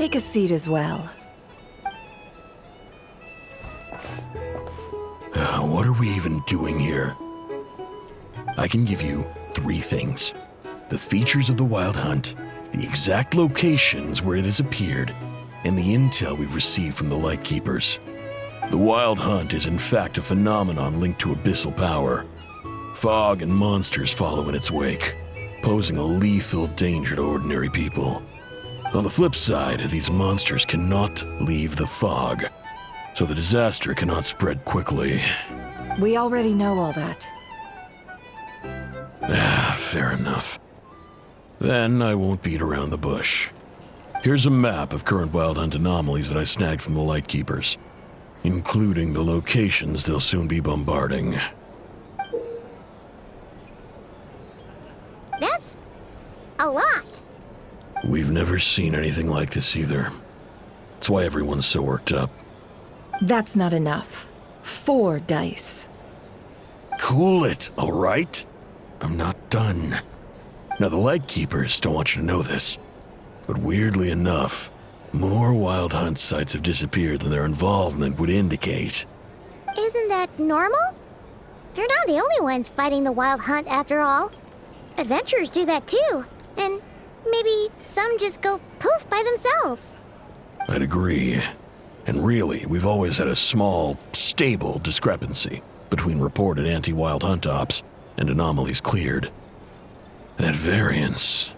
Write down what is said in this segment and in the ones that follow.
Take a seat as well. What are we even doing here? I can give you 3 things. The features of the Wild Hunt, the exact locations where it has appeared, and the intel we've received from the Lightkeepers. The Wild Hunt is in fact a phenomenon linked to abyssal power. Fog and monsters follow in its wake, posing a lethal danger to ordinary people. On the flip side, these monsters cannot leave the fog, so the disaster cannot spread quickly. We already know all that. Fair enough. Then I won't beat around the bush. Here's a map of current Wild Hunt anomalies that I snagged from the Lightkeepers, including the locations they'll soon be bombarding. That's a lot. We've never seen anything like this either. That's why everyone's so worked up. That's not enough. 4 dice. Cool it, all right? I'm not done. Now, the Lightkeepers don't want you to know this, but weirdly enough, more Wild Hunt sites have disappeared than their involvement would indicate. Isn't that normal? They're not the only ones fighting the Wild Hunt after all. Adventurers do that too, and maybe some just go poof by themselves. I'd agree. And really, we've always had a small, stable discrepancy between reported anti-Wild Hunt ops and anomalies cleared. That variance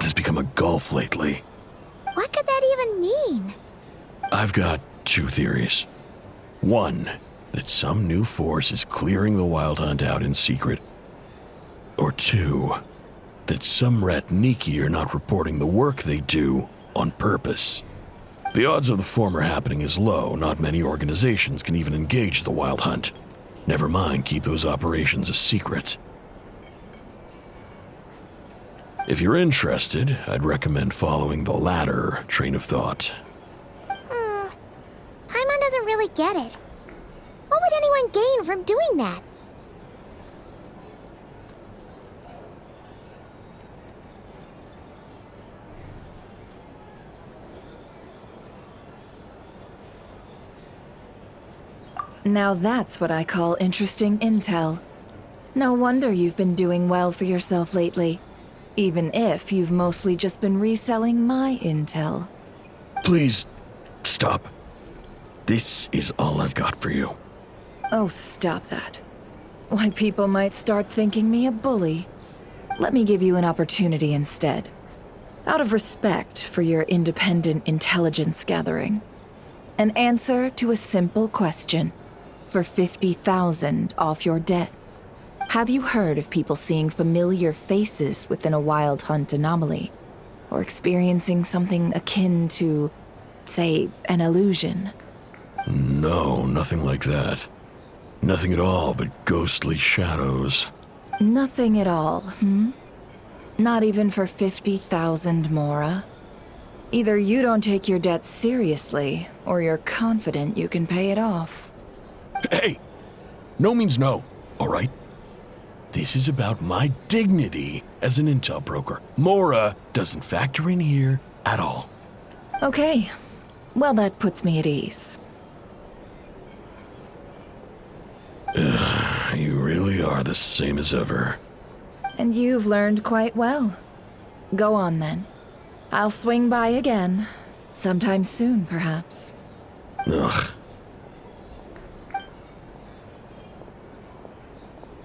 has become a gulf lately. What could that even mean? I've got 2 theories. 1, that some new force is clearing the Wild Hunt out in secret. Or 2, that some Ratniki are not reporting the work they do on purpose. The odds of the former happening is low. Not many organizations can even engage the Wild Hunt. Never mind keep those operations a secret. If you're interested, I'd recommend following the latter train of thought. Paimon doesn't really get it. What would anyone gain from doing that? Now that's what I call interesting intel. No wonder you've been doing well for yourself lately, even if you've mostly just been reselling my intel. Please, stop. This is all I've got for you. Oh, stop that. Why, people might start thinking me a bully. Let me give you an opportunity instead. Out of respect for your independent intelligence gathering. An answer to a simple question. For 50,000 off your debt. Have you heard of people seeing familiar faces within a Wild Hunt anomaly? Or experiencing something akin to, say, an illusion? No, nothing like that. Nothing at all but ghostly shadows. Nothing at all, Not even for 50,000 Mora? Either you don't take your debt seriously, or you're confident you can pay it off. Hey! No means no, all right? This is about my dignity as an intel broker. Mora doesn't factor in here at all. Okay. Well, that puts me at ease. You really are the same as ever. And you've learned quite well. Go on, then. I'll swing by again. Sometime soon, perhaps. Ugh.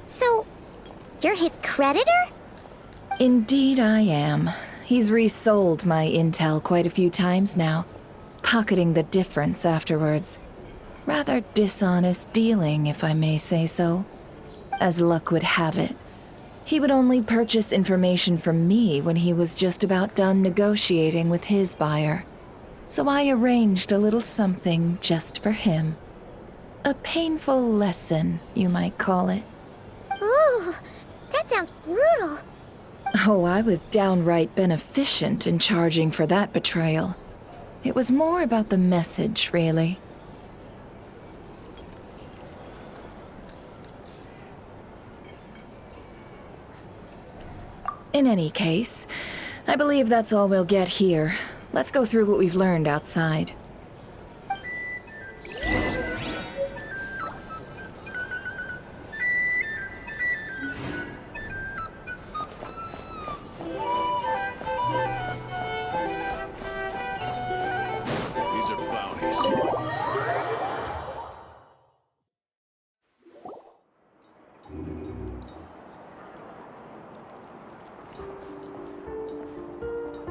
So, you're his creditor? Indeed I am. He's resold my intel quite a few times now, pocketing the difference afterwards. Rather dishonest dealing, if I may say so. As luck would have it, he would only purchase information from me when he was just about done negotiating with his buyer. So I arranged a little something just for him. A painful lesson, you might call it. Ooh, that sounds brutal. Oh, I was downright beneficent in charging for that betrayal. It was more about the message, really. In any case, I believe that's all we'll get here. Let's go through what we've learned outside. These are bounties.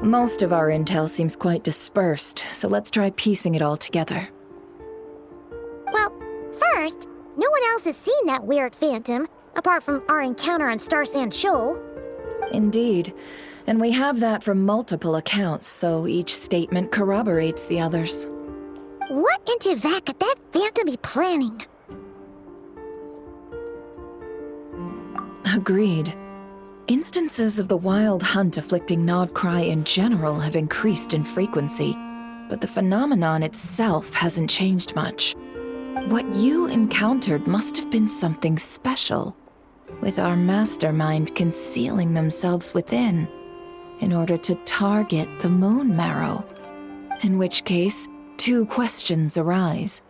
Most of our intel seems quite dispersed, so let's try piecing it all together. Well, first, no one else has seen that weird phantom, apart from our encounter on Star Sand Shoal. Indeed. And we have that from multiple accounts, so each statement corroborates the others. What in Teyvat could that phantom be planning? Agreed. Instances of the wild hunt afflicting Nodcry in general have increased in frequency, but the phenomenon itself hasn't changed much. What you encountered must have been something special, with our mastermind concealing themselves within, in order to target the Moon Marrow. In which case, two questions arise.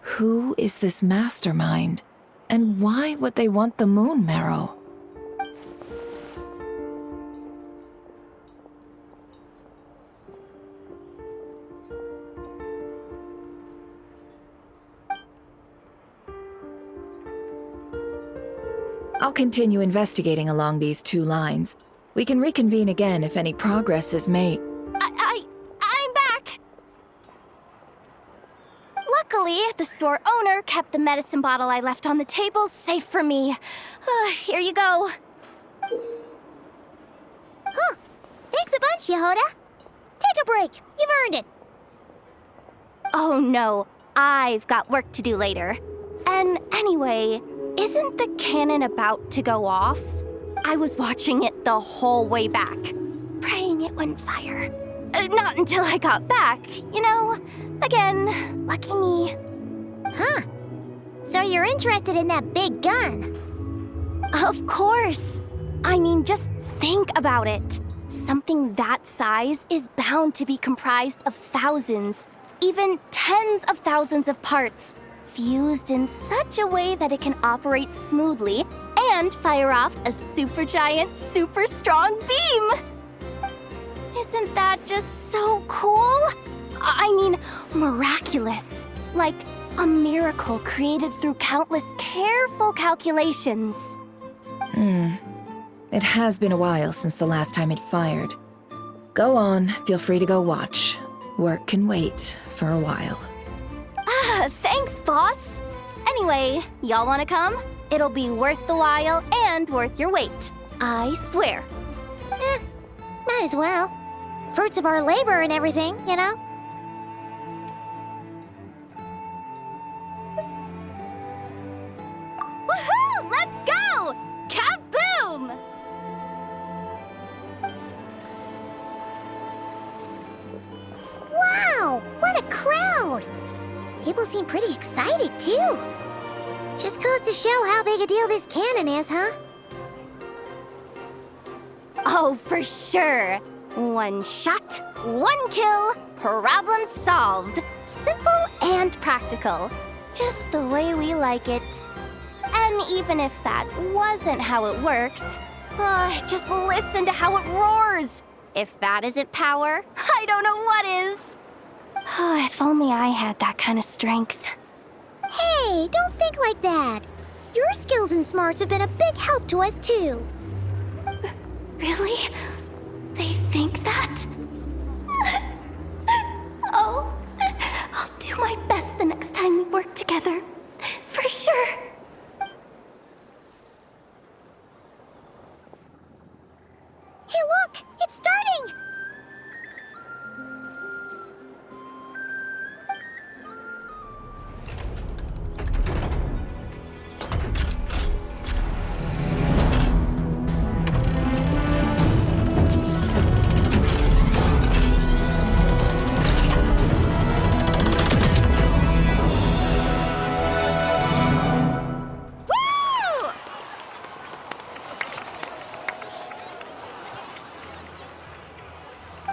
Who is this mastermind, and why would they want the Moon Marrow? I'll continue investigating along these two lines. We can reconvene again if any progress is made. I'm back! Luckily, the store owner kept the medicine bottle I left on the table safe for me. Here you go. Huh. Thanks a bunch, Yehoda. Take a break. You've earned it. Oh no, I've got work to do later. And anyway, isn't the cannon about to go off? I was watching it the whole way back, praying it wouldn't fire. Not until I got back, you know? Again, lucky me. Huh. So you're interested in that big gun? Of course. I mean, just think about it. Something that size is bound to be comprised of thousands, even tens of thousands of parts, fused in such a way that it can operate smoothly and fire off a supergiant, super strong beam! Isn't that just so cool? I mean, miraculous. Like a miracle created through countless careful calculations. It has been a while since the last time it fired. Go on, feel free to go watch. Work can wait for a while. Thanks, boss. Anyway, y'all wanna come? It'll be worth the while and worth your wait. I swear. Might as well. Fruits of our labor and everything, you know? Woohoo! Let's go! Kaboom! Wow! What a crowd! People seem pretty excited, too. Just goes to show how big a deal this cannon is, huh? Oh, for sure. One shot, one kill, problem solved. Simple and practical. Just the way we like it. And even if that wasn't how it worked, just listen to how it roars. If that isn't power, I don't know what is. If only I had that kind of strength. Hey, don't think like that. Your skills and smarts have been a big help to us, too. Really? They think that? Oh, I'll do my best the next time we work together. For sure. Hey, look! It's starting!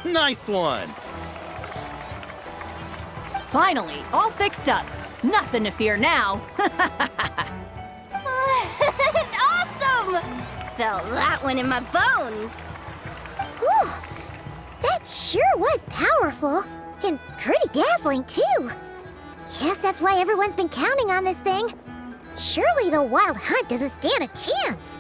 Nice one! Finally, all fixed up. Nothing to fear now. Awesome! Felt that one in my bones. Whew! That sure was powerful. And pretty dazzling, too. Guess that's why everyone's been counting on this thing. Surely the Wild Hunt doesn't stand a chance.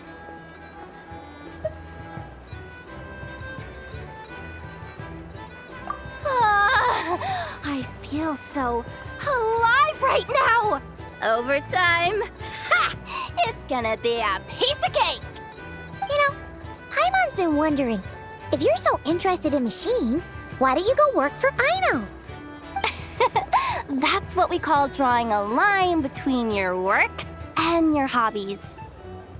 I feel so alive right now! Overtime? Ha! It's gonna be a piece of cake! You know, Paimon's been wondering, if you're so interested in machines, why don't you go work for Aino? That's what we call drawing a line between your work and your hobbies.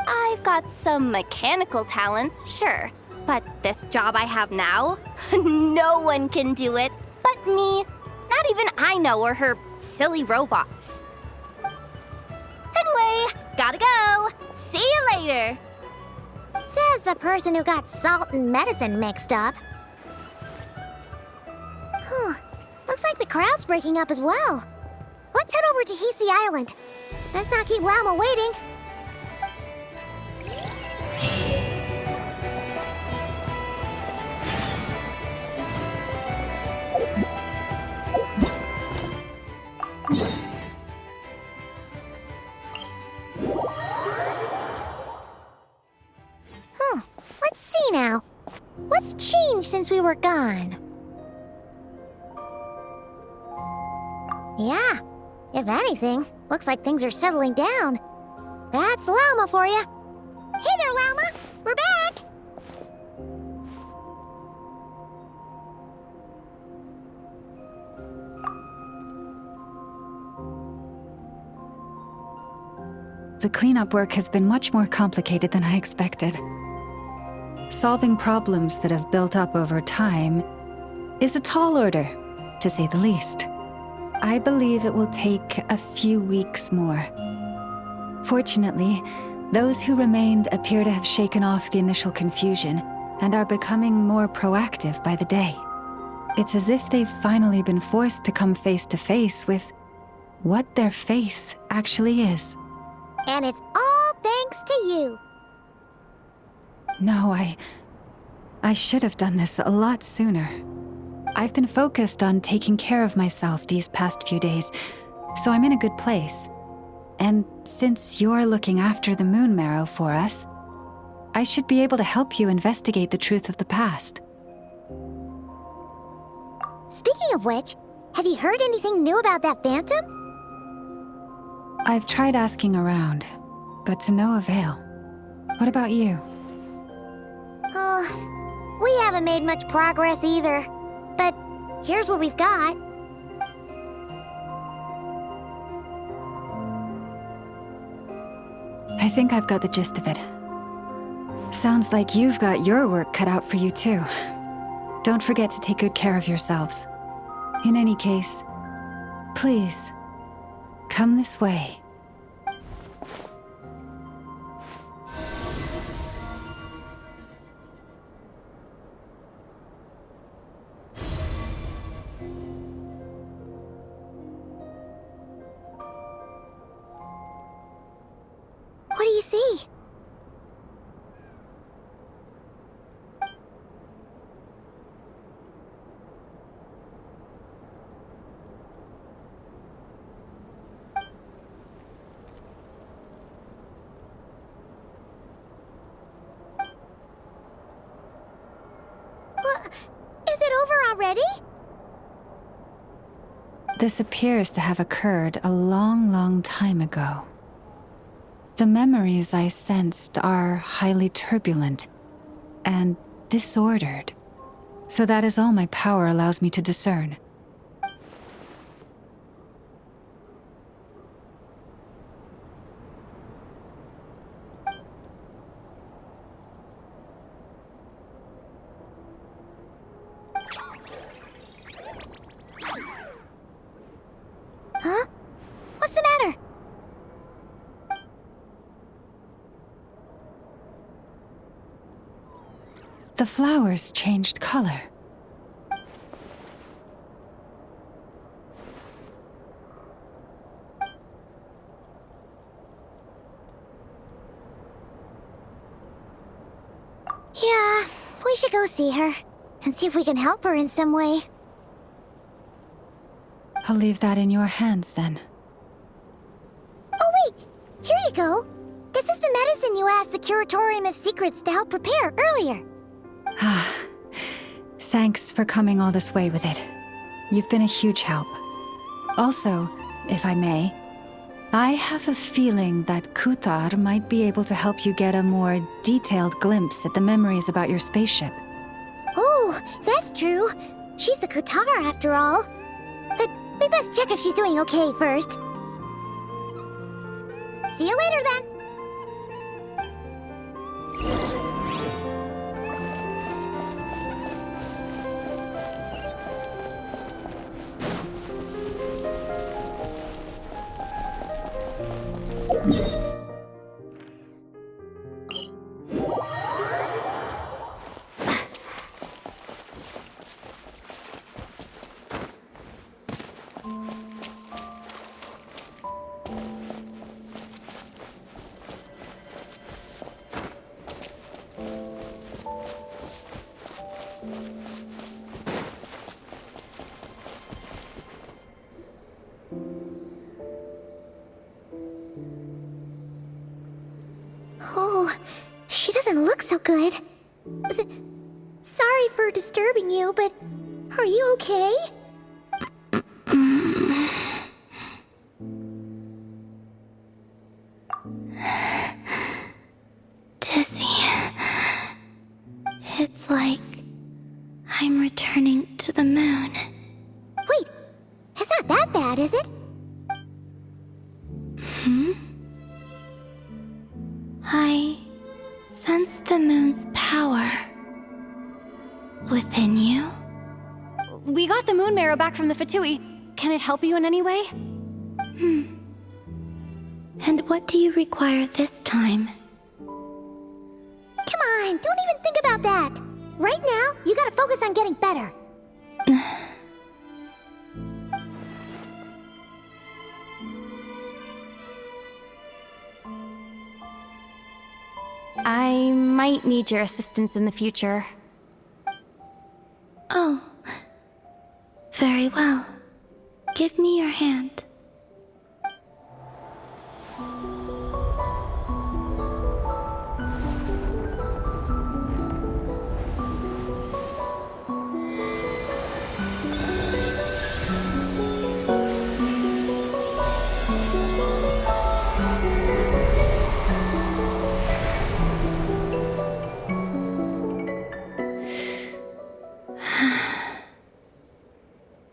I've got some mechanical talents, sure, but this job I have now, no one can do it but me. Not even Aino or her silly robots. Anyway, gotta go. See you later. Says the person who got salt and medicine mixed up. Looks like the crowd's breaking up as well. Let's head over to Hisi Island. Let's not keep Llama waiting. Let's see now. What's changed since we were gone? Yeah, if anything, looks like things are settling down. That's Llama for you. Hey there, Llama! We're back! The cleanup work has been much more complicated than I expected. Solving problems that have built up over time is a tall order, to say the least. I believe it will take a few weeks more. Fortunately, those who remained appear to have shaken off the initial confusion and are becoming more proactive by the day. It's as if they've finally been forced to come face to face with what their faith actually is. And it's all thanks to you. No, I should have done this a lot sooner. I've been focused on taking care of myself these past few days, so I'm in a good place. And since you're looking after the Moon Marrow for us, I should be able to help you investigate the truth of the past. Speaking of which, have you heard anything new about that phantom? I've tried asking around, but to no avail. What about you? We haven't made much progress either. But here's what we've got. I think I've got the gist of it. Sounds like you've got your work cut out for you too. Don't forget to take good care of yourselves. In any case, please, come this way. What do you see? What? Is it over already? This appears to have occurred a long, long time ago. The memories I sensed are highly turbulent and disordered, so that is all my power allows me to discern. Huh? What's the matter? The flowers changed color. We should go see her, and see if we can help her in some way. I'll leave that in your hands then. Oh wait! Here you go! This is the medicine you asked the Curatorium of Secrets to help prepare earlier. Ah, thanks for coming all this way with it. You've been a huge help. Also, if I may, I have a feeling that Kuthar might be able to help you get a more detailed glimpse at the memories about your spaceship. Oh, that's true. She's the Kutar after all. But we best check if she's doing okay first. See you later then. Oh, she doesn't look so good. Sorry for disturbing you, but are you okay? Dizzy. It's like I'm returning to the moon. Wait, it's not that bad, is it? I sense the moon's power within you. We got the moon marrow back from the Fatui. Can it help you in any way? And what do you require this time? Come on, don't even think about that. Right now, you gotta focus on getting better. I might need your assistance in the future. Oh, very well. Give me your hand.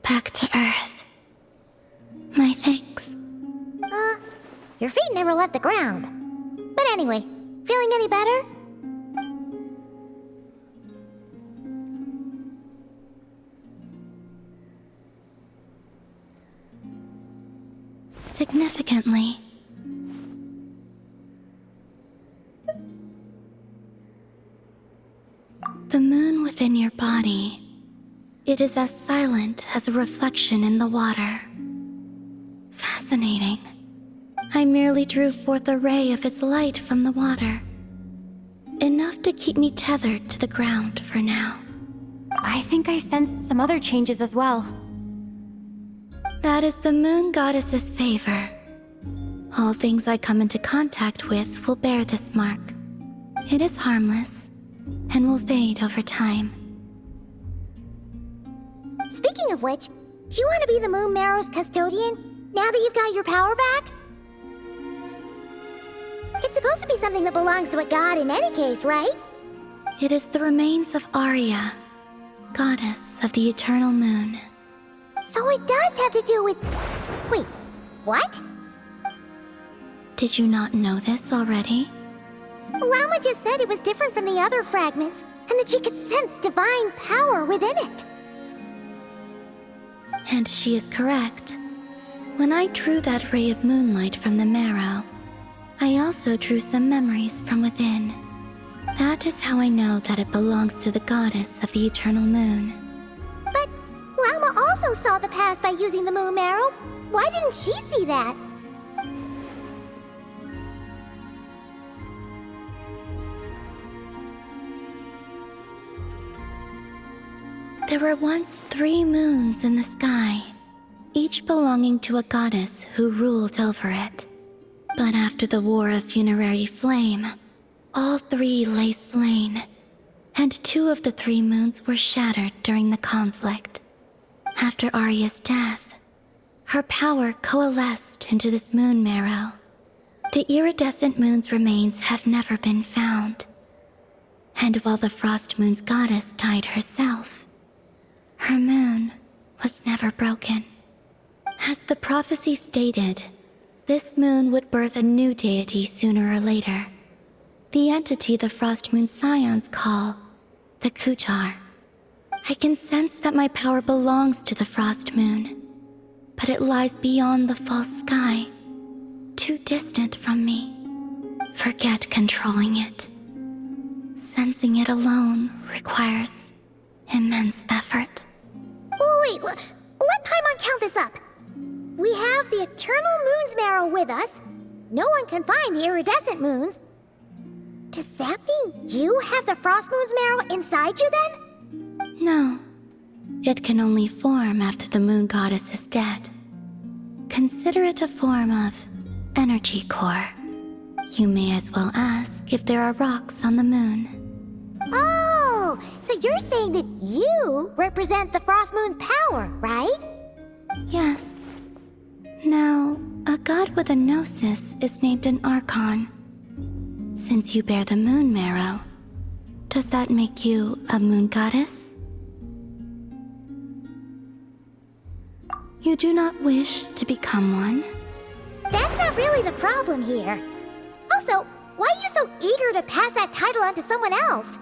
Back to Earth. My thanks. Your feet never left the ground. But anyway, feeling any better? Significantly. The moon within your body, it is as silent as a reflection in the water. Fascinating. I merely drew forth a ray of its light from the water. Enough to keep me tethered to the ground for now. I think I sensed some other changes as well. That is the moon goddess's favor. All things I come into contact with will bear this mark. It is harmless, and will fade over time. Speaking of which, do you want to be the Moon Marrow's custodian, now that you've got your power back? It's supposed to be something that belongs to a god in any case, right? It is the remains of Arya, goddess of the eternal moon. So it does have to do with... Wait, what? Did you not know this already? Lama just said it was different from the other fragments, and that she could sense divine power within it. And she is correct. When I drew that ray of moonlight from the marrow, I also drew some memories from within. That is how I know that it belongs to the goddess of the eternal moon. But Lama also saw the past by using the Moon Marrow. Why didn't she see that? There were once 3 moons in the sky, each belonging to a goddess who ruled over it. But after the War of Funerary Flame, all 3 lay slain, and 2 of the 3 moons were shattered during the conflict. After Arya's death, her power coalesced into this moon marrow. The iridescent moon's remains have never been found. And while the Frost Moon's goddess died herself, her moon was never broken. As the prophecy stated, this moon would birth a new deity sooner or later. The entity the Frost Moon Scions call the Kuchar. I can sense that my power belongs to the Frost Moon, but it lies beyond the false sky, too distant from me. Forget controlling it. Sensing it alone requires immense effort. Oh, wait, let Paimon count this up. We have the Eternal Moon's Marrow with us. No one can find the iridescent moons. Does that mean you have the Frost Moon's Marrow inside you then? No. It can only form after the moon goddess is dead. Consider it a form of energy core. You may as well ask if there are rocks on the moon. Oh, so you're saying that you represent the Frost Moon's power, right? Yes. Now, a god with a gnosis is named an Archon. Since you bear the moon marrow, does that make you a moon goddess? You do not wish to become one? That's not really the problem here. Also, why are you so eager to pass that title on to someone else?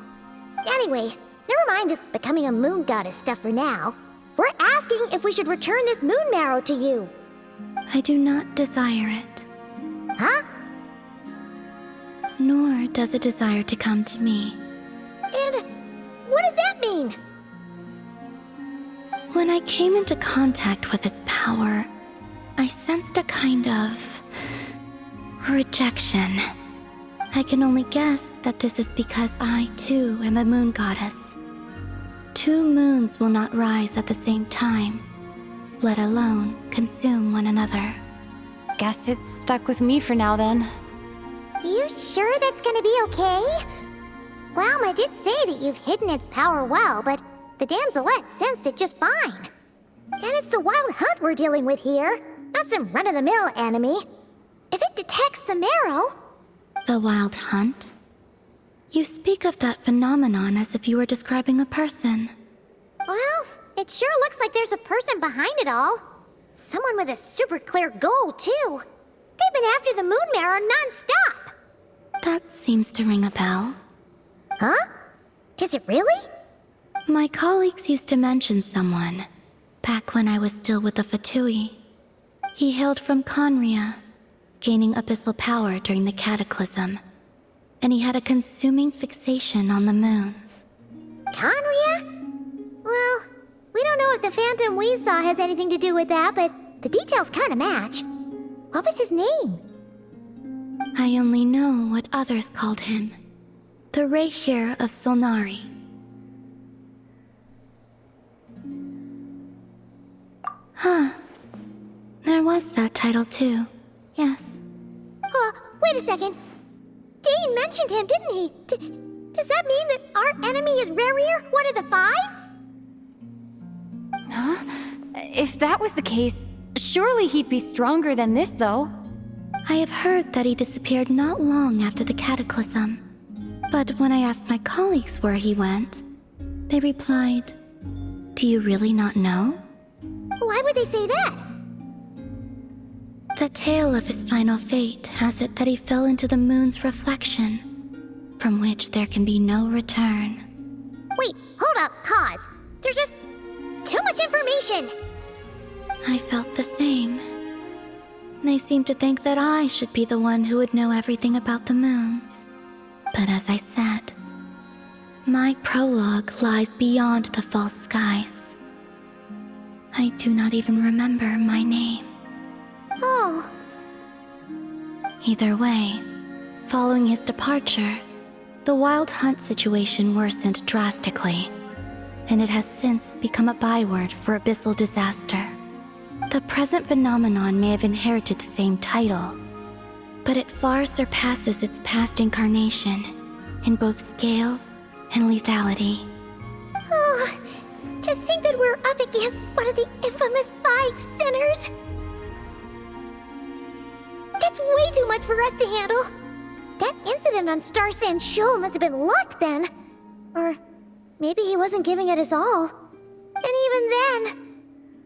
Anyway, never mind this becoming a moon goddess stuff for now. We're asking if we should return this moon marrow to you. I do not desire it. Huh? Nor does it desire to come to me. And what does that mean? When I came into contact with its power, I sensed a kind of rejection. I can only guess that this is because I, too, am a moon goddess. 2 moons will not rise at the same time, let alone consume one another. Guess it's stuck with me for now then. You sure that's gonna be okay? Glauma did say that you've hidden its power well, but the damselette sensed it just fine. And it's the wild hunt we're dealing with here, not some run-of-the-mill enemy. If it detects the marrow... The wild hunt? You speak of that phenomenon as if you were describing a person. Well, it sure looks like there's a person behind it all. Someone with a super clear goal, too. They've been after the moon marrow non-stop. That seems to ring a bell. Huh? Does it really? My colleagues used to mention someone, back when I was still with the Fatui. He hailed from Conria, gaining abyssal power during the Cataclysm, and he had a consuming fixation on the moons. Conria? Well, we don't know if the phantom we saw has anything to do with that, but the details kinda match. What was his name? I only know what others called him. The Rayhir of Solnari. Huh. There was that title too. Yes. Wait a second. Dane mentioned him, didn't he? Does that mean that our enemy is Rarier, one of the 5? Huh? If that was the case, surely he'd be stronger than this, though. I have heard that he disappeared not long after the Cataclysm. But when I asked my colleagues where he went, they replied, "Do you really not know?" Why would they say that? The tale of his final fate has it that he fell into the moon's reflection, from which there can be no return. Wait, hold up, pause. There's just too much information. I felt the same. They seemed to think that I should be the one who would know everything about the moons. But as I said, my prologue lies beyond the false skies. I do not even remember my name. Oh. Either way, following his departure, the wild hunt situation worsened drastically. and it has since become a byword for abyssal disaster. The present phenomenon may have inherited the same title, but it far surpasses its past incarnation in both scale and lethality. Oh, to think that we're up against one of the infamous 5 sinners! That's way too much for us to handle! That incident on Star Sand Shoal must have been luck then! Or maybe he wasn't giving it his all. And even then,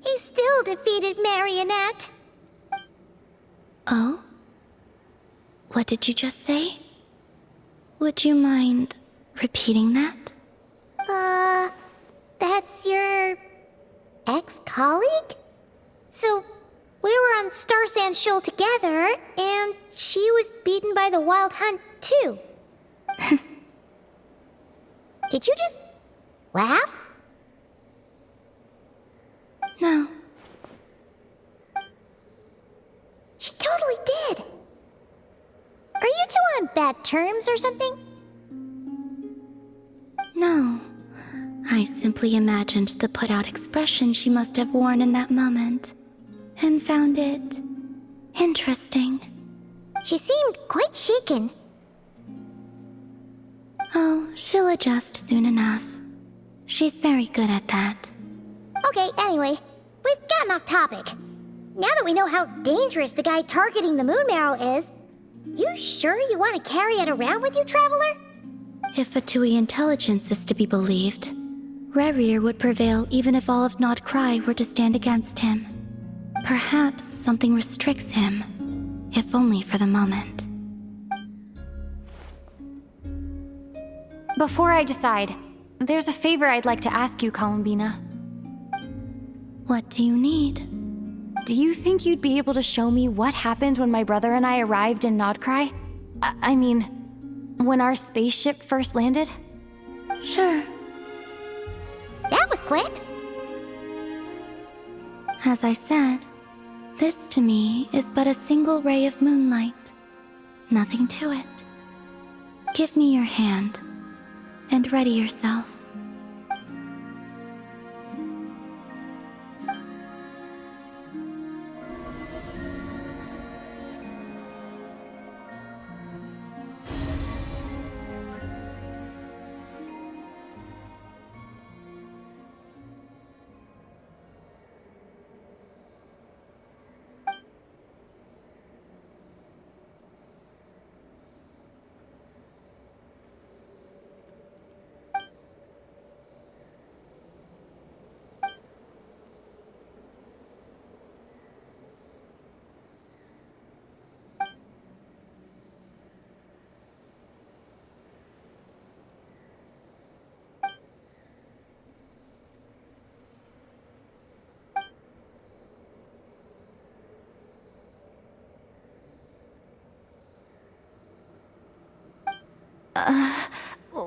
he still defeated Marionette! Oh? What did you just say? Would you mind repeating that? That's your ex-colleague? So, we were on Star Sand Shoal together, and she was beaten by the Wild Hunt, too. Did you just laugh? No. She totally did. Are you two on bad terms or something? No. I simply imagined the put-out expression she must have worn in that moment, and found it interesting. She seemed quite shaken. Oh, she'll adjust soon enough. She's very good at that. Okay, anyway, we've gotten off topic. Now that we know how dangerous the guy targeting the Moon Marrow is, you sure you want to carry it around with you, Traveler? If Fatui intelligence is to be believed, Rerir would prevail even if all of Nod Cry were to stand against him. Perhaps something restricts him, if only for the moment. Before I decide, there's a favor I'd like to ask you, Columbina. What do you need? Do you think you'd be able to show me what happened when my brother and I arrived in Nodcry? I mean, when our spaceship first landed? Sure. That was quick. As I said, this to me is but a single ray of moonlight. Nothing to it. Give me your hand, and ready yourself.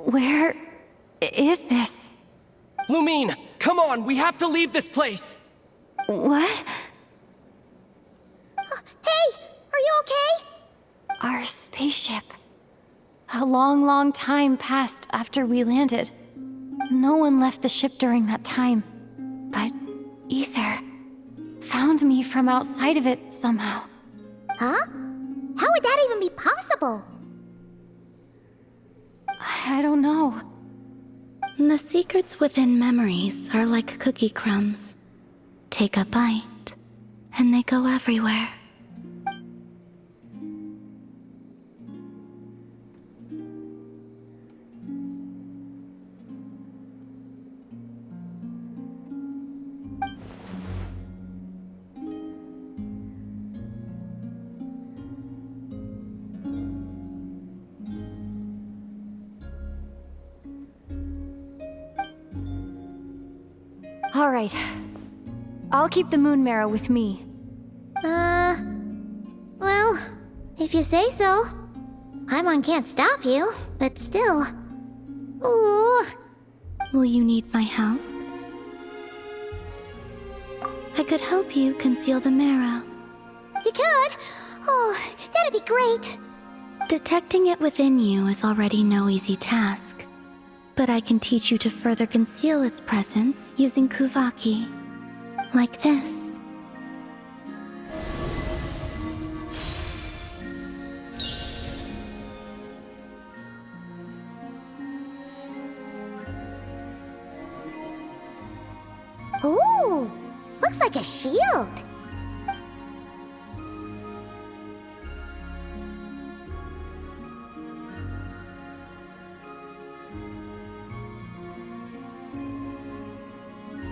Where is this? Lumine, come on, we have to leave this place! What? Hey, are you okay? Our spaceship. A long, long time passed after we landed. No one left the ship during that time. But Ether found me from outside of it somehow. Huh? How would that even be possible? I don't know. The secrets within memories are like cookie crumbs. Take a bite, and they go everywhere. All right. I'll keep the moon marrow with me. Well, if you say so. Paimon can't stop you, but still. Ooh. Will you need my help? I could help you conceal the marrow. You could? Oh, that'd be great. Detecting it within you is already no easy task. But I can teach you to further conceal its presence using Kuvaki. Like this. Ooh, looks like a shield.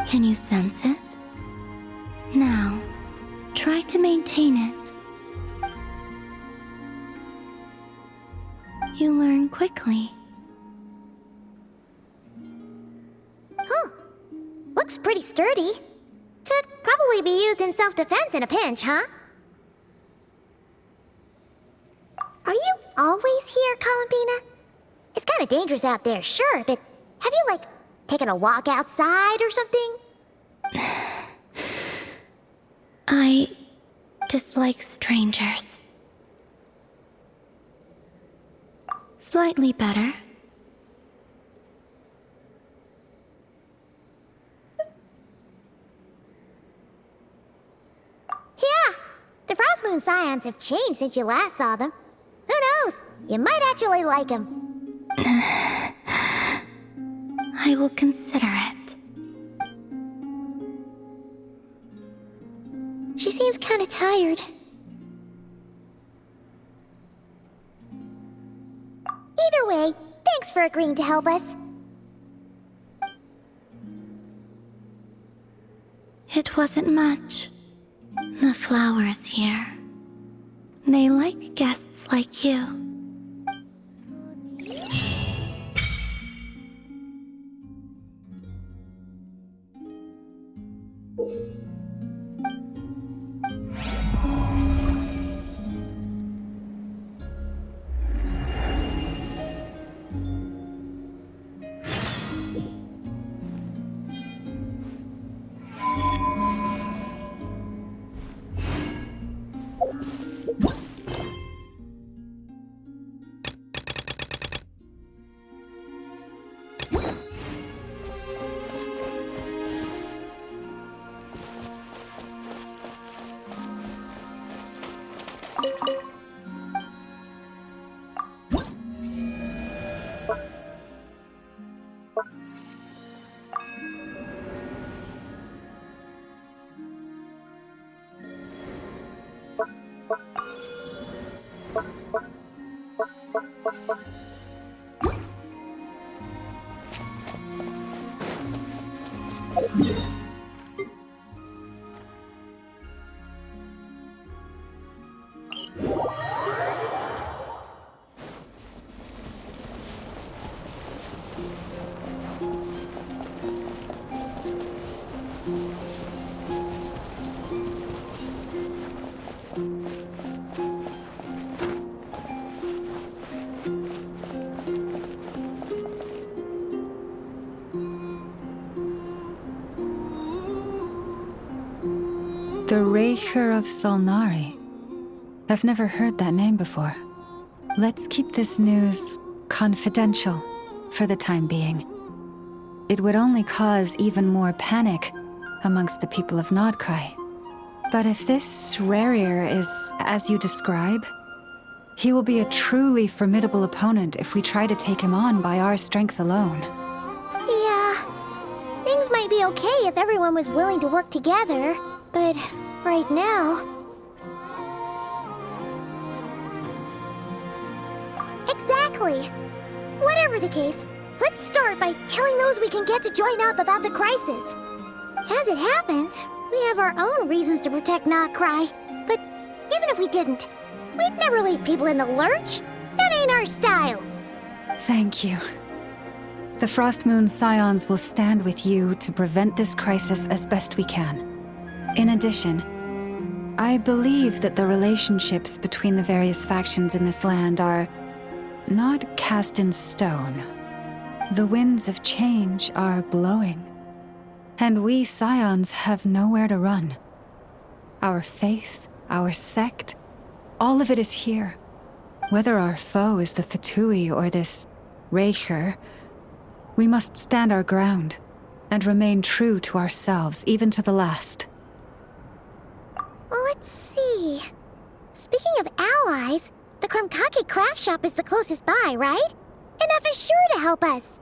Can you sense it? Now, try to maintain it. You learn quickly. Huh. Looks pretty sturdy. Could probably be used in self-defense in a pinch, huh? Are you always here, Columbina? It's kinda dangerous out there, sure, but have you, like, taken a walk outside or something? I dislike strangers. Slightly better. Yeah, the Frost Moon Scions have changed since you last saw them. Who knows? You might actually like them. I will consider it. She seems kinda tired. Either way, thanks for agreeing to help us. It wasn't much. The flowers here. They like guests like you. The Raker of Solnari. I've never heard that name before. Let's keep this news confidential for the time being. It would only cause even more panic amongst the people of Nodcry. But if this Rarier is as you describe, he will be a truly formidable opponent if we try to take him on by our strength alone. Yeah, things might be okay if everyone was willing to work together, but right now... Exactly! Whatever the case, let's start by telling those we can get to join up about the crisis. As it happens, we have our own reasons to protect Nodcry, but even if we didn't, we'd never leave people in the lurch. That ain't our style. Thank you. The Frost Moon Scions will stand with you to prevent this crisis as best we can. In addition, I believe that the relationships between the various factions in this land are not cast in stone. The winds of change are blowing, and we Scions have nowhere to run. Our faith, our sect, all of it is here. Whether our foe is the Fatui or this Raker, We must stand our ground and remain true to ourselves, even to the last. Let's see. Speaking of allies, the Krumkake craft shop is the closest by, right? And F is sure to help us.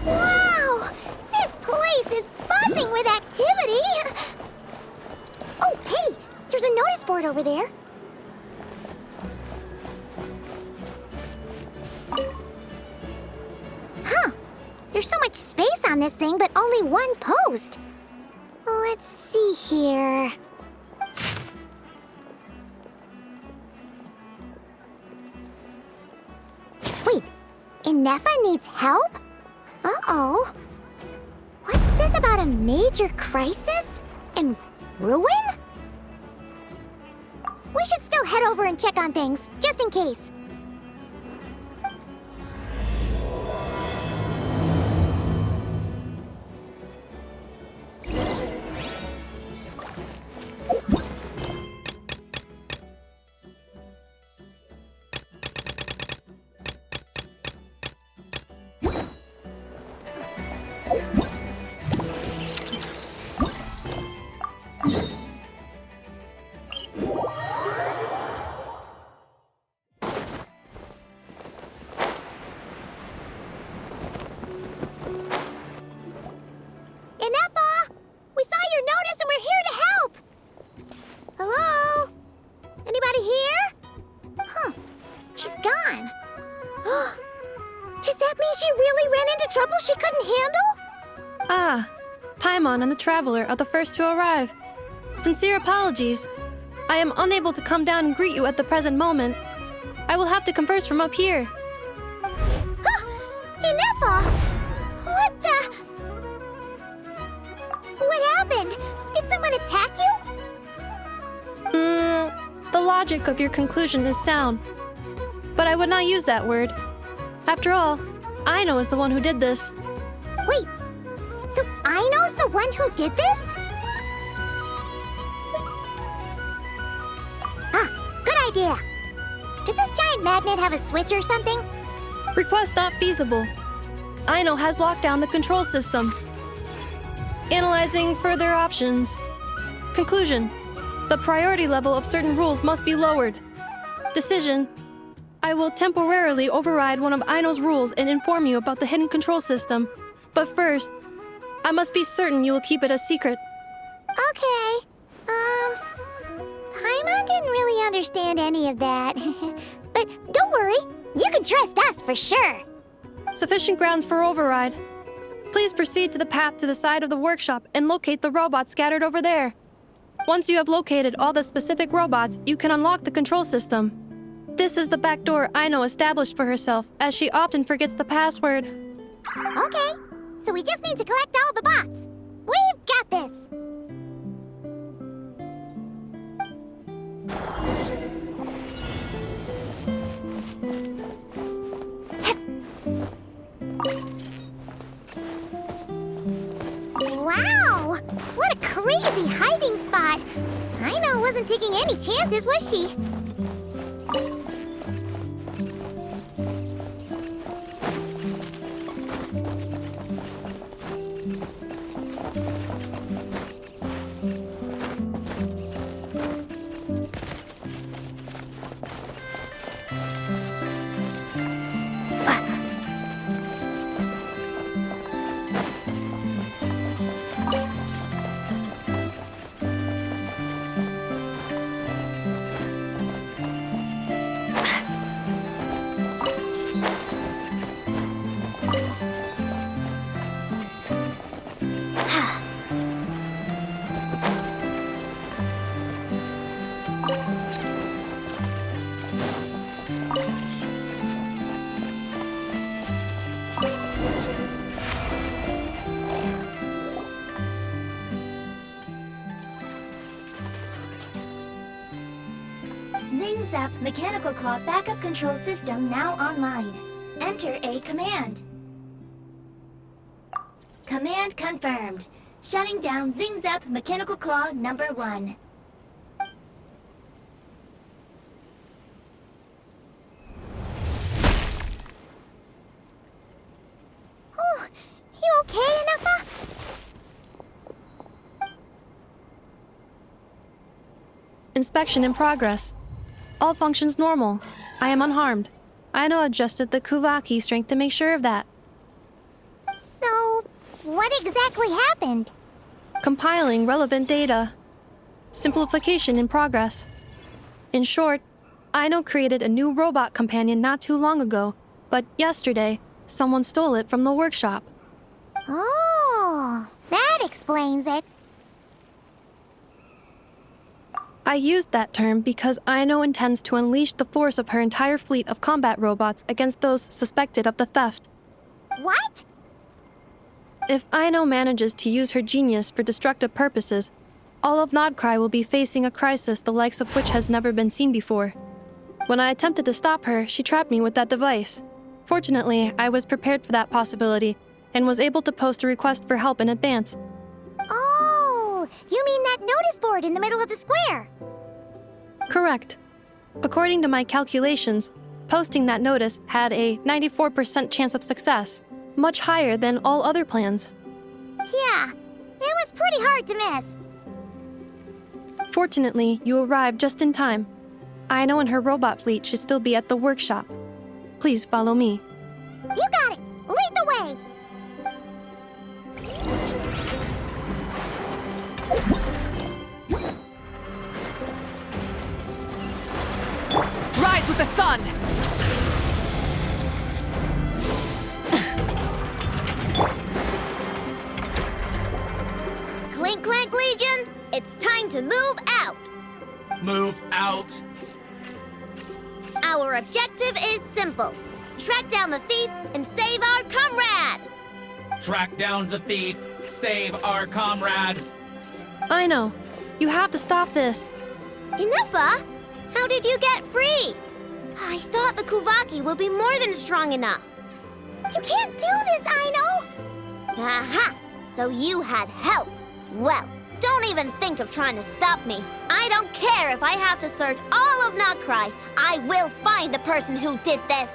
Wow! This place is buzzing with activity! Oh, hey! There's a notice board over there. Huh. There's so much space on this thing, but only one post. Let's see here. Wait, Inefa needs help? Uh-oh. What's this about a major crisis? And ruin? We should still head over and check on things, just in case. Inefa! We saw your notice and we're here to help! Hello? Anybody here? Huh. She's gone. Does that mean she really ran into trouble she couldn't handle? Ah, Paimon and the Traveler are the first to arrive. Sincere apologies. I am unable to come down and greet you at the present moment. I will have to converse from up here. Inefa! What the... What happened? Did someone attack you? The logic of your conclusion is sound. But I would not use that word. After all, Aino is the one who did this. Wait, so Aino's the one who did this? Ah, good idea. Does this giant magnet have a switch or something? Request not feasible. Aino has locked down the control system. Analyzing further options. Conclusion. The priority level of certain rules must be lowered. Decision. I will temporarily override one of Aino's rules and inform you about the hidden control system. But first, I must be certain you will keep it a secret. Okay. Paimon didn't really understand any of that. But don't worry, you can trust us for sure. Sufficient grounds for override. Please proceed to the path to the side of the workshop and locate the robots scattered over there. Once you have located all the specific robots, you can unlock the control system. This is the back door Aino established for herself, as she often forgets the password. Okay, so we just need to collect all the bots. We've got this. Wow! What a crazy hiding spot! Aino wasn't taking any chances, was she? Zing Zap Mechanical Claw Backup Control System now online. Enter a command. Command confirmed. Shutting down Zing Zap Mechanical Claw number 1. Oh, you okay, Anafa? Inspection in progress. All functions normal. I am unharmed. Aino adjusted the Kuvaki strength to make sure of that. So, what exactly happened? Compiling relevant data. Simplification in progress. In short, Aino created a new robot companion not too long ago, but yesterday, someone stole it from the workshop. Oh, that explains it. I used that term because Aino intends to unleash the force of her entire fleet of combat robots against those suspected of the theft. What? If Aino manages to use her genius for destructive purposes, all of Nodcry will be facing a crisis the likes of which has never been seen before. When I attempted to stop her, she trapped me with that device. Fortunately, I was prepared for that possibility and was able to post a request for help in advance. Oh, you mean that notice board in the middle of the square? Correct. According to my calculations, posting that notice had a 94% chance of success, much higher than all other plans. Yeah, it was pretty hard to miss. Fortunately, you arrived just in time. Aino and her robot fleet should still be at the workshop. Please follow me. You got it! Lead the way! Rise with the sun! Clink Clank Legion, it's time to move out! Move out. Our objective is simple. Track down the thief and save our comrade! Track down the thief. Save our comrade. Aino, you have to stop this. Enougha? How did you get free? I thought the Kuvaki would be more than strong enough. You can't do this, Aino! Aha! So you had help. Well, don't even think of trying to stop me. I don't care if I have to search all of Nodcry. I will find the person who did this.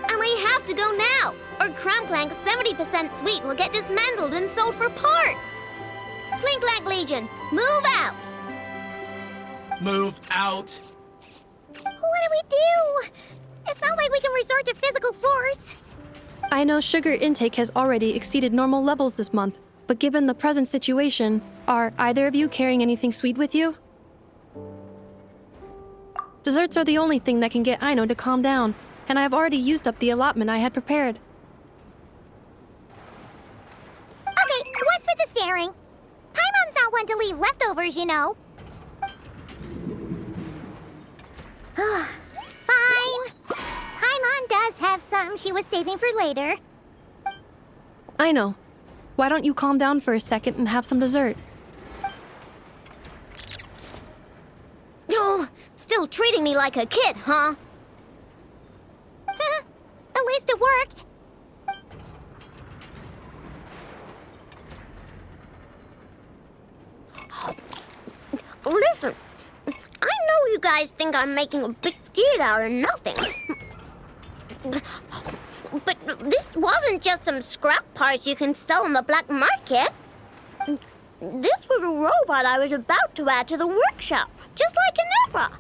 And we have to go now, or Crumbclank's 70% suite will get dismantled and sold for parts. Clink Clank Legion, move out! Move out. What do we do? It's not like we can resort to physical force. Aino's sugar intake has already exceeded normal levels this month, but given the present situation, are either of you carrying anything sweet with you? Desserts are the only thing that can get Aino to calm down, and I have already used up the allotment I had prepared. Okay, what's with the staring? Paimon's not one to leave leftovers, you know. Fine. Paimon does have some she was saving for later. Aino, why don't you calm down for a second and have some dessert? Oh, still treating me like a kid, huh? At least it worked. Listen, I know you guys think I'm making a big deal out of nothing. But this wasn't just some scrap parts you can sell on the black market. This was a robot I was about to add to the workshop, just like Ginevra.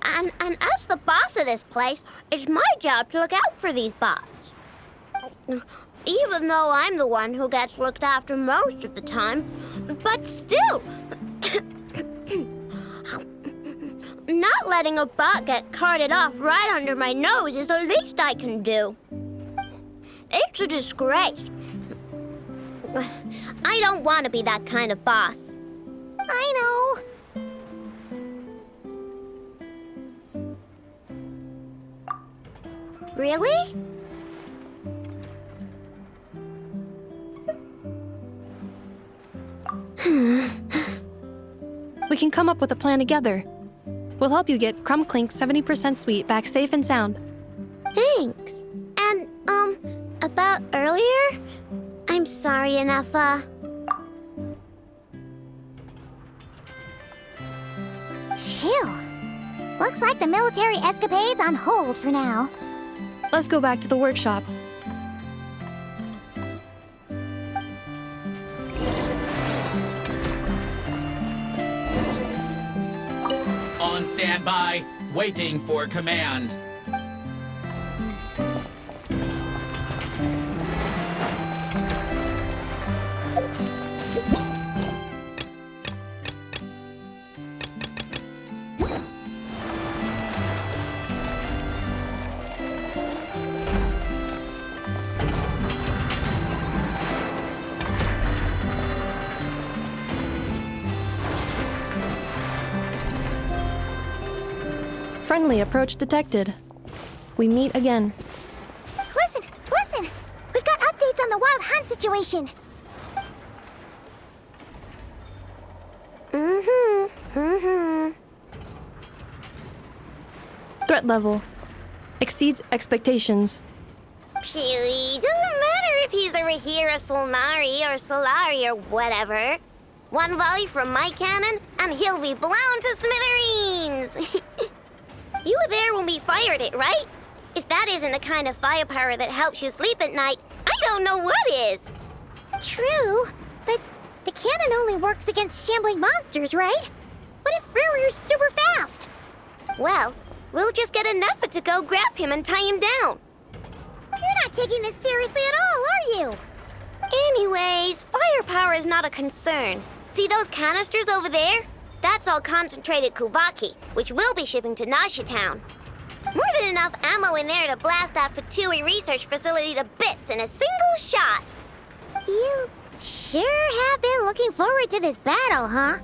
And as the boss of this place, it's my job to look out for these bots. Even though I'm the one who gets looked after most of the time. But still, not letting a bot get carted off right under my nose is the least I can do. It's a disgrace. I don't want to be that kind of boss. I know. Really? We can come up with a plan together. We'll help you get Crumb Clink 70% sweet back safe and sound. Thanks. And, about earlier? I'm sorry, Anafa. Phew. Looks like the military escapade's on hold for now. Let's go back to the workshop. On standby, waiting for command. Friendly approach detected. We meet again. Listen! We've got updates on the Wild Hunt situation. Threat level exceeds expectations. Phew, doesn't matter if he's the Rahira Solnari or Solari or whatever. One volley from my cannon, and he'll be blown to smithereens! You were there when we fired it, right? If that isn't the kind of firepower that helps you sleep at night, I don't know what is! True, but the cannon only works against shambling monsters, right? What if Rarir's super fast? Well, we'll just get enough to go grab him and tie him down. You're not taking this seriously at all, are you? Anyways, firepower is not a concern. See those canisters over there? That's all concentrated Kuvaki, which we'll be shipping to Nasha Town. More than enough ammo in there to blast that Fatui research facility to bits in a single shot. You sure have been looking forward to this battle, huh?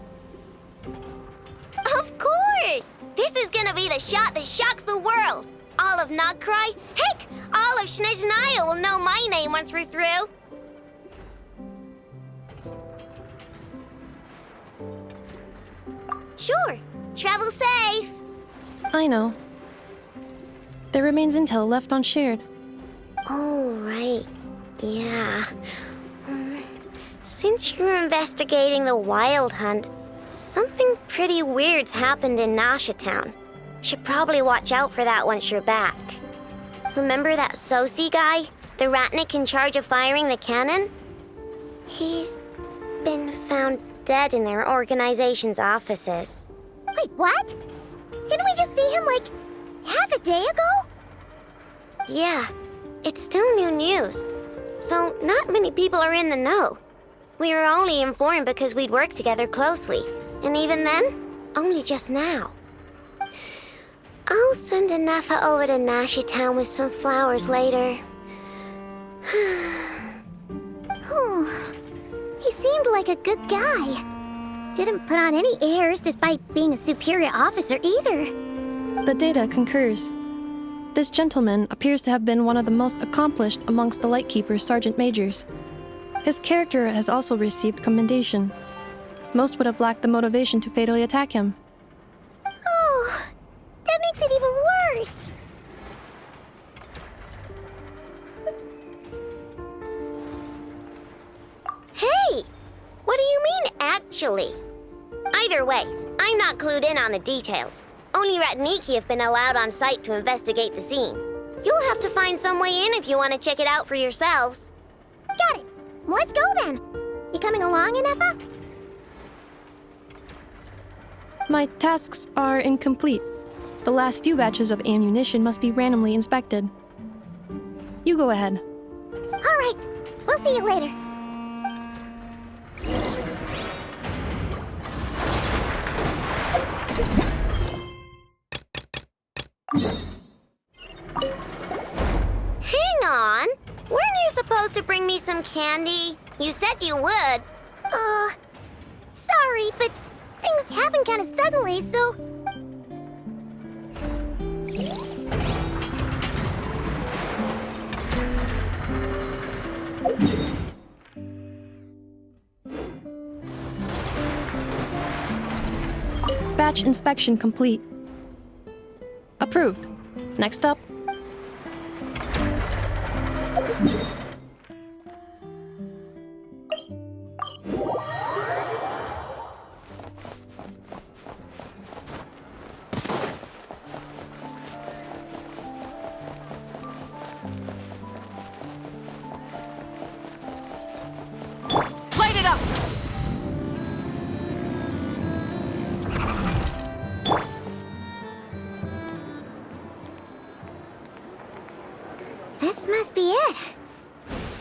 Of course! This is gonna be the shot that shocks the world. All of Nagkrai, heck, all of Snezhnaya will know my name once we're through. Sure. Travel safe. I know. There remains intel left unshared. Oh, right. Yeah. Since you're investigating the Wild Hunt, something pretty weird's happened in Nasha Town. Should probably watch out for that once you're back. Remember that Sosi guy? The Ratnik in charge of firing the cannon? He's been found dead in their organization's offices. Wait, what? Didn't we just see him, like, half a day ago? Yeah, it's still new news. So not many people are in the know. We were only informed because we'd worked together closely. And even then, only just now. I'll send Anafa over to Nasha Town with some flowers later. He seemed like a good guy. Didn't put on any airs despite being a superior officer either. The data concurs. This gentleman appears to have been one of the most accomplished amongst the Lightkeeper's sergeant majors. His character has also received commendation. Most would have lacked the motivation to fatally attack him. Oh, that makes it even worse. Hey, what do you mean, actually? Either way, I'm not clued in on the details. Only Ratniki have been allowed on site to investigate the scene. You'll have to find some way in if you want to check it out for yourselves. Got it. Let's go then. You coming along, Anafa? My tasks are incomplete. The last few batches of ammunition must be randomly inspected. You go ahead. All right. We'll see you later. Hang on. Weren't you supposed to bring me some candy? You said you would. Sorry, but things happen kind of suddenly, so... Batch inspection complete. Approved. Next up. Light it up! This must be it.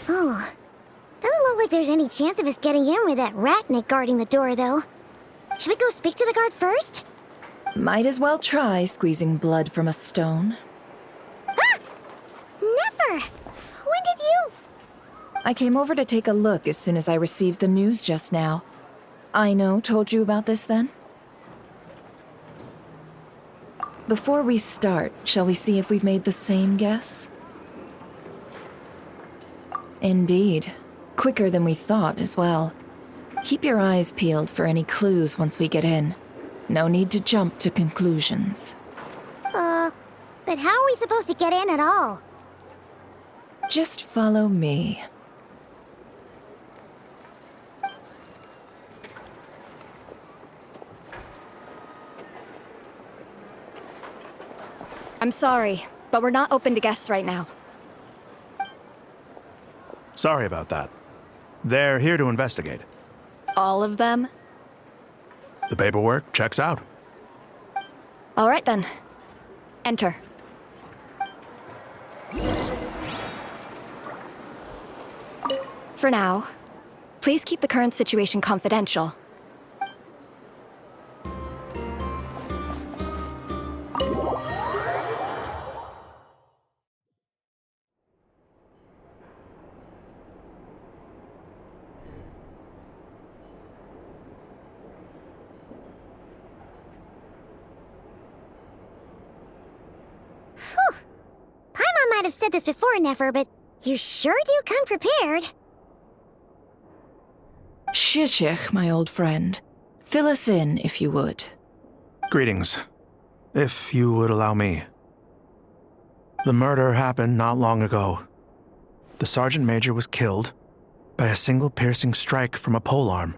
Oh, doesn't look like there's any chance of us getting in with that ratnik guarding the door, though. Should we go speak to the guard first? Might as well try squeezing blood from a stone. Ah! Never! When did you... I came over to take a look as soon as I received the news just now. Aino told you about this then? Before we start, shall we see if we've made the same guess? Indeed. Quicker than we thought as well. Keep your eyes peeled for any clues once we get in. No need to jump to conclusions. But how are we supposed to get in at all? Just follow me. I'm sorry, but we're not open to guests right now. Sorry about that. They're here to investigate. All of them? The paperwork checks out. All right then. Enter. For now, please keep the current situation confidential. Paimon might have said this before, Nefer, but you sure do come prepared. Shishich, my old friend. Fill us in, if you would. Greetings. If you would allow me. The murder happened not long ago. The Sergeant Major was killed by a single piercing strike from a polearm.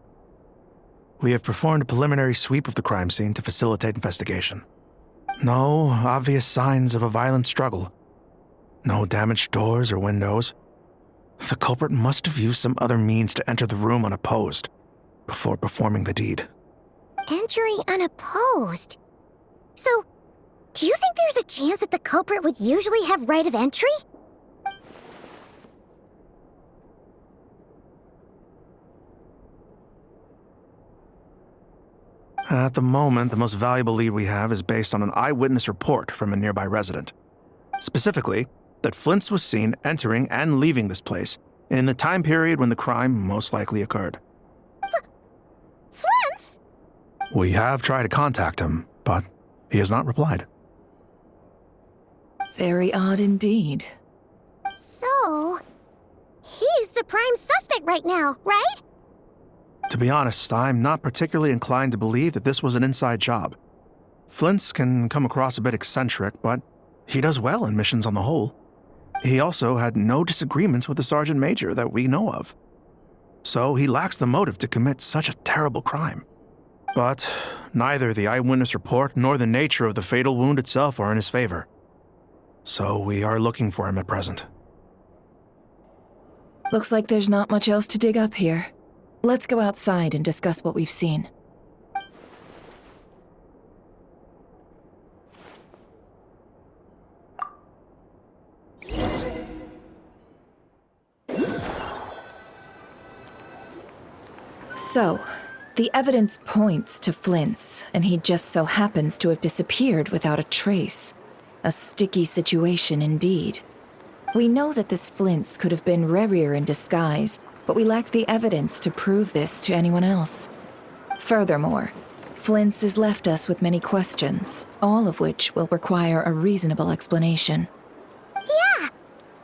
We have performed a preliminary sweep of the crime scene to facilitate investigation. No obvious signs of a violent struggle. No damaged doors or windows. The culprit must have used some other means to enter the room unopposed before performing the deed. Entering unopposed? So, do you think there's a chance that the culprit would usually have right of entry? At the moment, the most valuable lead we have is based on an eyewitness report from a nearby resident. Specifically, that Flint's was seen entering and leaving this place in the time period when the crime most likely occurred. Flint's? We have tried to contact him, but he has not replied. Very odd indeed. So, he's the prime suspect right now, right? To be honest, I'm not particularly inclined to believe that this was an inside job. Flint's can come across a bit eccentric, but he does well in missions on the whole. He also had no disagreements with the Sergeant Major that we know of. So he lacks the motive to commit such a terrible crime. But neither the eyewitness report nor the nature of the fatal wound itself are in his favor. So we are looking for him at present. Looks like there's not much else to dig up here. Let's go outside and discuss what we've seen. So, the evidence points to Flint's, and he just so happens to have disappeared without a trace. A sticky situation indeed. We know that this Flint's could have been Rerir in disguise, but we lack the evidence to prove this to anyone else. Furthermore, Flint's has left us with many questions, all of which will require a reasonable explanation. Yeah!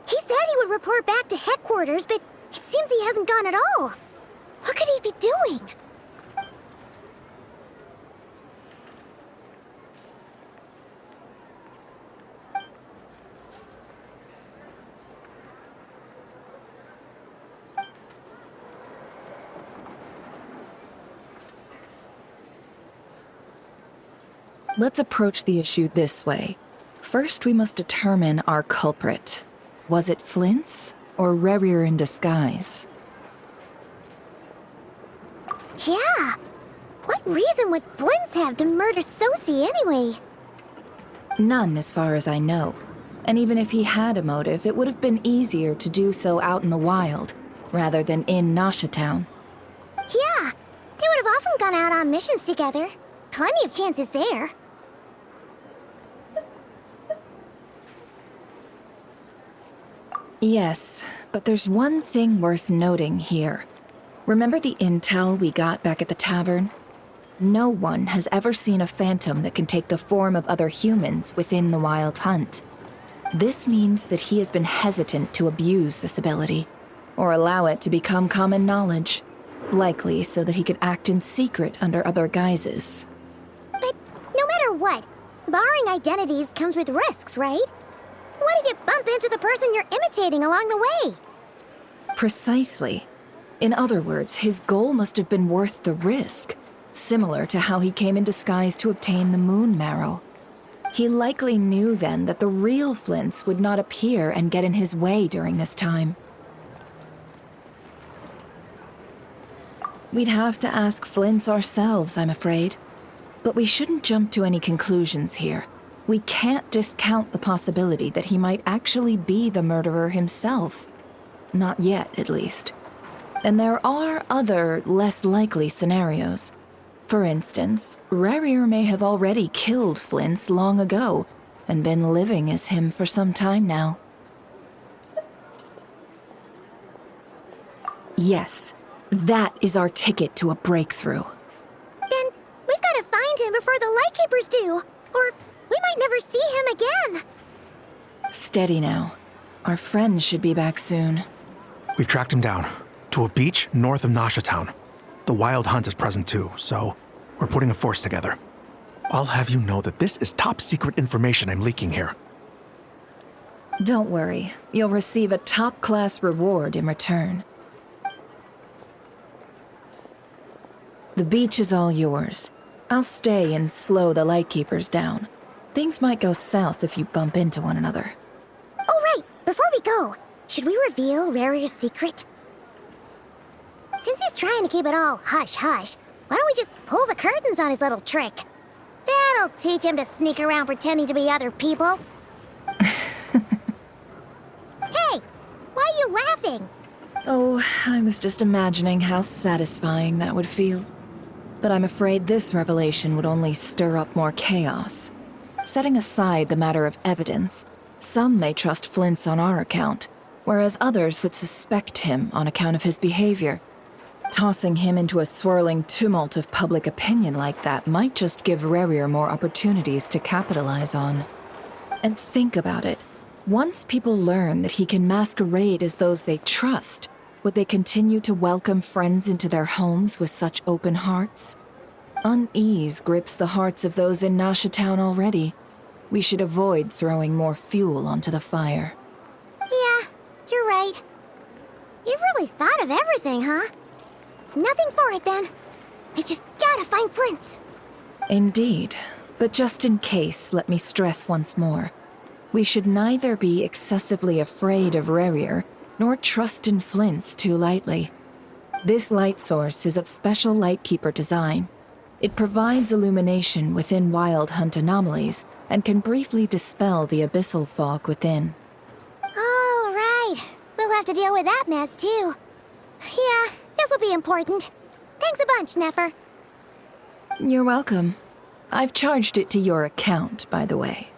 He said he would report back to headquarters, but it seems he hasn't gone at all. What could he be doing? Let's approach the issue this way. First, we must determine our culprit. Was it Flint's or Rerir in disguise? Yeah. What reason would Flint's have to murder Sosie anyway? None, as far as I know. And even if he had a motive, it would have been easier to do so out in the wild, rather than in Nasha Town. Yeah. They would have often gone out on missions together. Plenty of chances there. Yes, but there's one thing worth noting here. Remember the intel we got back at the tavern? No one has ever seen a phantom that can take the form of other humans within the Wild Hunt. This means that he has been hesitant to abuse this ability, or allow it to become common knowledge, likely so that he could act in secret under other guises. But no matter what, borrowing identities comes with risks, right? What if you bump into the person you're imitating along the way? Precisely. In other words, his goal must have been worth the risk, similar to how he came in disguise to obtain the moon marrow. He likely knew then that the real Flints would not appear and get in his way during this time. We'd have to ask Flints ourselves, I'm afraid. But we shouldn't jump to any conclusions here. We can't discount the possibility that he might actually be the murderer himself. Not yet, at least. And there are other, less likely scenarios. For instance, Rerir may have already killed Flint's long ago, and been living as him for some time now. Yes, that is our ticket to a breakthrough. Then we've got to find him before the Lightkeepers do, or we might never see him again. Steady now. Our friend should be back soon. We've tracked him down to a beach north of Nasha Town. The Wild Hunt is present too, so we're putting a force together. I'll have you know that this is top secret information I'm leaking here. Don't worry, you'll receive a top-class reward in return. The beach is all yours. I'll stay and slow the Lightkeepers down. Things might go south if you bump into one another. Oh right, before we go, should we reveal Rerir's secret? Since he's trying to keep it all hush-hush, why don't we just pull the curtains on his little trick? That'll teach him to sneak around pretending to be other people. Hey, why are you laughing? Oh, I was just imagining how satisfying that would feel. But I'm afraid this revelation would only stir up more chaos. Setting aside the matter of evidence, some may trust Flint's on our account, whereas others would suspect him on account of his behavior. Tossing him into a swirling tumult of public opinion like that might just give Rerir more opportunities to capitalize on. And think about it. Once people learn that he can masquerade as those they trust, would they continue to welcome friends into their homes with such open hearts? Unease grips the hearts of those in Nasha Town already. We should avoid throwing more fuel onto the fire. Yeah, you're right. You've really thought of everything, huh? Nothing for it, then. We've just gotta find Flint's. Indeed. But just in case, let me stress once more. We should neither be excessively afraid of Rerir, nor trust in Flint's too lightly. This light source is of special Lightkeeper design. It provides illumination within Wild Hunt anomalies, and can briefly dispel the abyssal fog within. Oh, right. We'll have to deal with that mess, too. Yeah, this'll be important. Thanks a bunch, Nefer. You're welcome. I've charged it to your account, by the way.